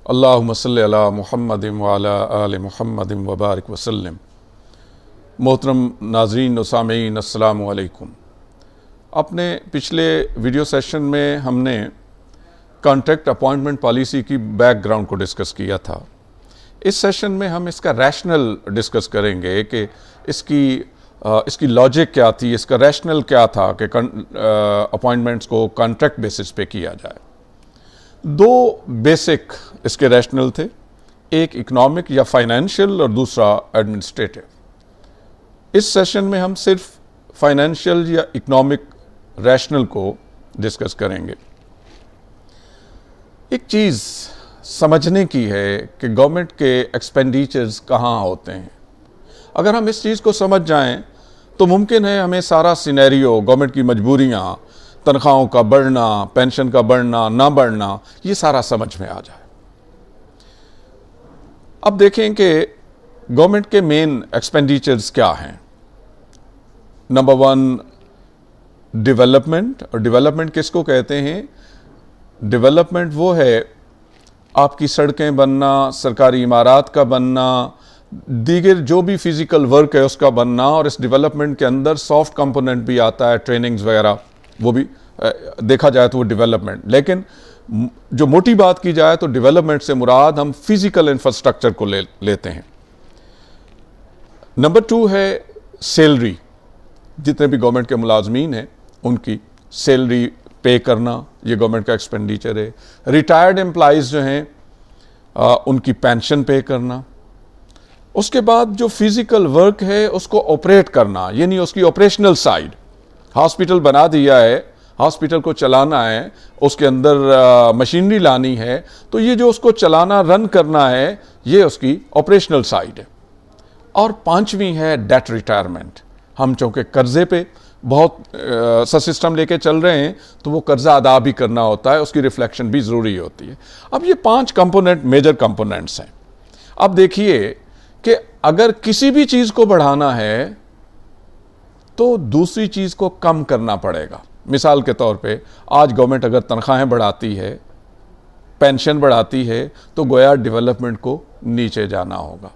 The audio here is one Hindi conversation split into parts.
अल्लाहुम्मा सल्लि अला मुहम्मदिन व अला आलि मुहम्मदिन व बारिक वसल्लम। मोहतरम नाज़रीन व सामीन, अस्सलामु अलैकुम। अपने पिछले वीडियो सेशन में हमने कॉन्ट्रैक्ट अपॉइंटमेंट पॉलिसी की बैकग्राउंड को डिस्कस किया था। इस सेशन में हम इसका रैशनल डिस्कस करेंगे कि इसकी लॉजिक क्या थी, इसका रैशनल क्या था कि अपॉइंटमेंट्स को कॉन्ट्रैक्ट बेसिस पे किया जाए। दो बेसिक इसके रैशनल थे, एक इकोनॉमिक या फाइनेंशियल और दूसरा एडमिनिस्ट्रेटिव। इस सेशन में हम सिर्फ फाइनेंशियल या इकोनॉमिक रैशनल को डिस्कस करेंगे। एक चीज़ समझने की है कि गवर्नमेंट के एक्सपेंडिचर्स कहाँ होते हैं। अगर हम इस चीज़ को समझ जाएं तो मुमकिन है हमें सारा सिनेरियो, गवर्नमेंट की मजबूरियाँ, तनख्वाहों का बढ़ना, पेंशन का बढ़ना ना बढ़ना, ये सारा समझ में आ जाए। अब देखें कि गवर्नमेंट के मेन एक्सपेंडिचर्स क्या हैं। Number one, development. और डेवलपमेंट किसको कहते हैं? डेवलपमेंट वो है आपकी सड़कें बनना, सरकारी इमारत का बनना, दीगर जो भी फिजिकल वर्क है उसका बनना। और इस डेवलपमेंट के अंदर सॉफ्ट कंपोनेंट भी आता है, ट्रेनिंग्स वगैरह, वो भी देखा जाए तो वो डेवलपमेंट। लेकिन जो मोटी बात की जाए तो डेवलपमेंट से मुराद हम फिजिकल इंफ्रास्ट्रक्चर को लेते हैं। नंबर टू है सैलरी। जितने भी गवर्नमेंट के मुलाजमीन हैं उनकी सैलरी पे करना, ये गवर्नमेंट का एक्सपेंडिचर है। रिटायर्ड एम्प्लॉइज जो हैं उनकी पेंशन पे करना। उसके बाद जो फिजिकल वर्क है उसको ऑपरेट करना, यानी उसकी ऑपरेशनल साइड। हॉस्पिटल बना दिया है, हॉस्पिटल को चलाना है, उसके अंदर मशीनरी लानी है, तो ये जो उसको चलाना, रन करना है, ये उसकी ऑपरेशनल साइड है। और पांचवी है डेट रिटायरमेंट। हम चूंकि कर्जे पे बहुत सा सिस्टम लेके चल रहे हैं तो वो कर्जा अदा भी करना होता है, उसकी रिफ्लेक्शन भी ज़रूरी होती है। अब ये 5 कंपोनेंट मेजर कंपोनेंट्स हैं। अब देखिए कि अगर किसी भी चीज़ को बढ़ाना है तो दूसरी चीज़ को कम करना पड़ेगा। मिसाल के तौर पे आज गवर्नमेंट अगर तनख्वाहें बढ़ाती है, पेंशन बढ़ाती है, तो गोया डेवलपमेंट को नीचे जाना होगा।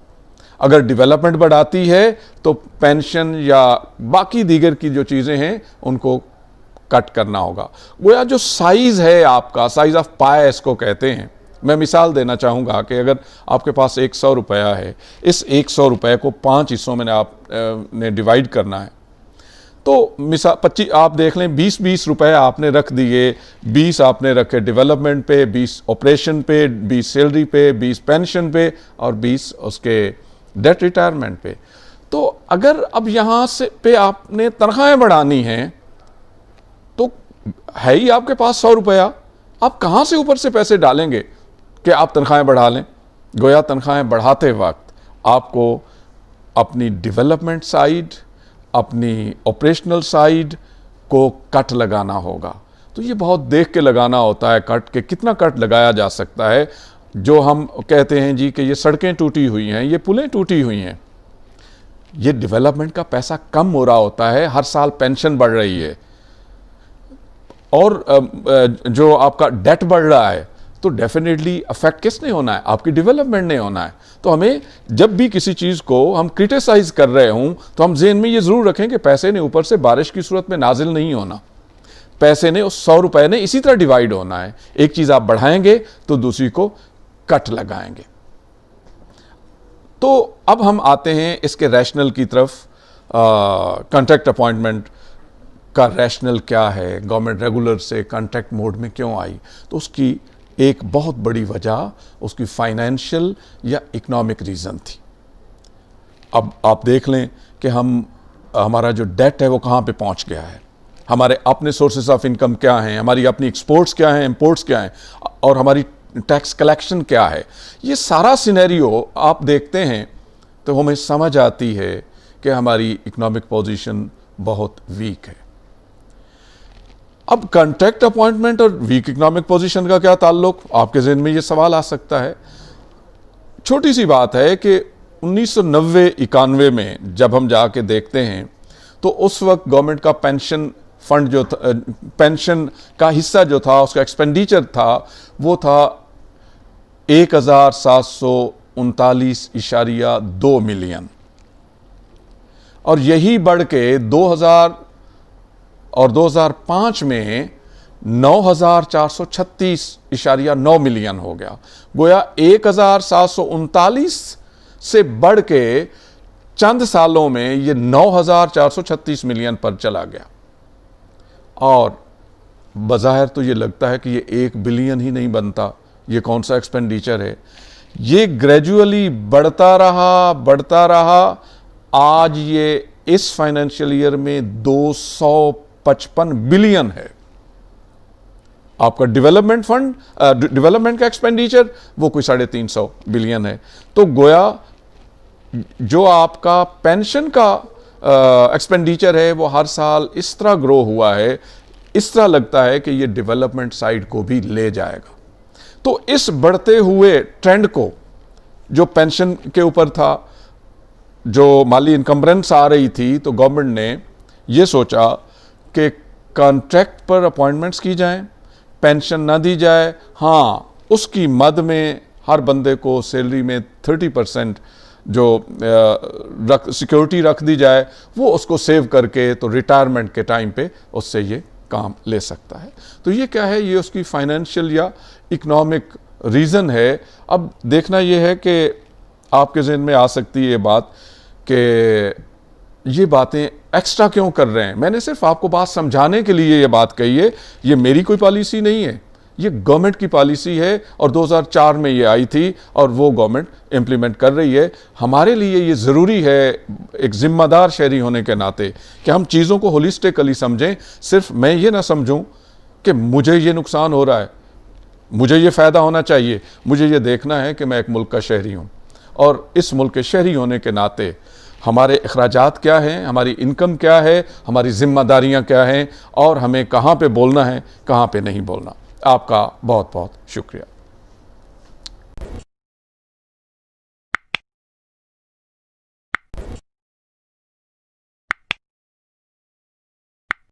अगर डेवलपमेंट बढ़ाती है तो पेंशन या बाकी दीगर की जो चीज़ें हैं उनको कट करना होगा। गोया जो साइज़ है आपका, साइज़ ऑफ पाई इसको कहते हैं। मैं मिसाल देना चाहूँगा कि अगर आपके पास 100 रुपया है, इस 100 रुपये को 5 हिस्सों में आपने डिवाइड करना है, तो मिसाल 25 आप देख लें, 20-20 रुपए आपने रख दिए। 20 आपने रखे डेवलपमेंट पे, 20 ऑपरेशन पे, 20 सैलरी पे, 20 पेंशन पे और 20 उसके डेट रिटायरमेंट पे। तो अगर अब यहाँ से पे आपने तनख्वाहें बढ़ानी हैं तो है ही आपके पास 100 रुपया, आप कहाँ से ऊपर से पैसे डालेंगे कि आप तनख्वाहें बढ़ा लें? गोया तनख्वाहें बढ़ाते वक्त आपको अपनी डेवलपमेंट साइड, अपनी ऑपरेशनल साइड को कट लगाना होगा। तो ये बहुत देख के लगाना होता है कट, के कितना कट लगाया जा सकता है। जो हम कहते हैं जी कि ये सड़कें टूटी हुई हैं, ये पुलें टूटी हुई हैं, ये डेवलपमेंट का पैसा कम हो रहा होता है, हर साल पेंशन बढ़ रही है और जो आपका डेट बढ़ रहा है, तो डेफिनेटली अफेक्ट किसने होना है? आपकी डेवलपमेंट ने होना है। तो हमें जब भी किसी चीज़ को हम क्रिटिसाइज कर रहे हों तो हम ज़हन में ये ज़रूर रखें कि पैसे ने ऊपर से बारिश की सूरत में नाजिल नहीं होना। पैसे ने, उस 100 रुपए ने इसी तरह डिवाइड होना है। एक चीज़ आप बढ़ाएंगे तो दूसरी को कट लगाएंगे। तो अब हम आते हैं इसके रैशनल की तरफ। कॉन्ट्रैक्ट अपॉइंटमेंट का रैशनल क्या है, गवर्नमेंट रेगुलर से कॉन्ट्रैक्ट मोड में क्यों आई? तो उसकी एक बहुत बड़ी वजह उसकी फाइनेंशियल या इकोनॉमिक रीज़न थी। अब आप देख लें कि हमारा जो डेट है वो कहाँ पे पहुँच गया है, हमारे अपने सोर्सेस ऑफ इनकम क्या हैं, हमारी अपनी एक्सपोर्ट्स क्या हैं, इंपोर्ट्स क्या हैं, और हमारी टैक्स कलेक्शन क्या है। ये सारा सिनेरियो आप देखते हैं तो हमें समझ आती है कि हमारी इकोनॉमिक पोजीशन बहुत वीक है। अब कॉन्ट्रैक्ट अपॉइंटमेंट और वीक इकोनॉमिक पोजीशन का क्या ताल्लुक? आपके ज़हन में ये सवाल आ सकता है। छोटी सी बात है कि 1990-91 में जब हम जाके देखते हैं तो उस वक्त गवर्नमेंट का पेंशन फंड जो था, पेंशन का हिस्सा जो था, उसका एक्सपेंडिचर था, वो था 1739.2 मिलियन, और यही बढ़ के 2000 और 2005 में 9436.9 मिलियन हो गया। गोया 1739 से बढ़ के चंद सालों में ये 9436 मिलियन पर चला गया। और बज़ाहिर तो ये लगता है कि ये 1 बिलियन ही नहीं बनता, ये कौन सा एक्सपेंडिचर है। ये ग्रेजुअली बढ़ता रहा। आज ये इस फाइनेंशियल ईयर में 255 बिलियन है। आपका डेवलपमेंट फंड, डेवलपमेंट का एक्सपेंडिचर वो कोई 350 बिलियन है। तो गोया जो आपका पेंशन का एक्सपेंडिचर है वो हर साल इस तरह ग्रो हुआ है, इस तरह लगता है कि ये डेवलपमेंट साइड को भी ले जाएगा। तो इस बढ़ते हुए ट्रेंड को, जो पेंशन के ऊपर था, जो माली इनकम्बरेंस आ रही थी, तो गवर्नमेंट ने ये सोचा कि कॉन्ट्रैक्ट पर अपॉइंटमेंट्स की जाएं, पेंशन ना दी जाए, हाँ उसकी मद में हर बंदे को सैलरी में 30% जो सिक्योरिटी रख दी जाए, वो उसको सेव करके तो रिटायरमेंट के टाइम पे उससे ये काम ले सकता है। तो ये क्या है, ये उसकी फाइनेंशियल या इकोनॉमिक रीज़न है। अब देखना ये है कि आपके ज़हन में आ सकती है ये बात कि ये बातें एक्स्ट्रा क्यों कर रहे हैं। मैंने सिर्फ आपको बात समझाने के लिए ये बात कही है, ये मेरी कोई पॉलिसी नहीं है, ये गवर्नमेंट की पॉलिसी है और 2004 में ये आई थी और वो गवर्नमेंट इम्प्लीमेंट कर रही है। हमारे लिए ये ज़रूरी है एक ज़िम्मेदार शहरी होने के नाते कि हम चीज़ों को होलिस्टिकली समझें। सिर्फ मैं ये ना समझूं कि मुझे ये नुकसान हो रहा है, मुझे ये फ़ायदा होना चाहिए। मुझे ये देखना है कि मैं एक मुल्क का शहरी हूँ और इस मुल्क के शहरी होने के नाते हमारे अखराजात क्या हैं, हमारी इनकम क्या है, हमारी जिम्मेदारियाँ क्या हैं और हमें कहाँ पे बोलना है, कहाँ पे नहीं बोलना। आपका बहुत बहुत शुक्रिया।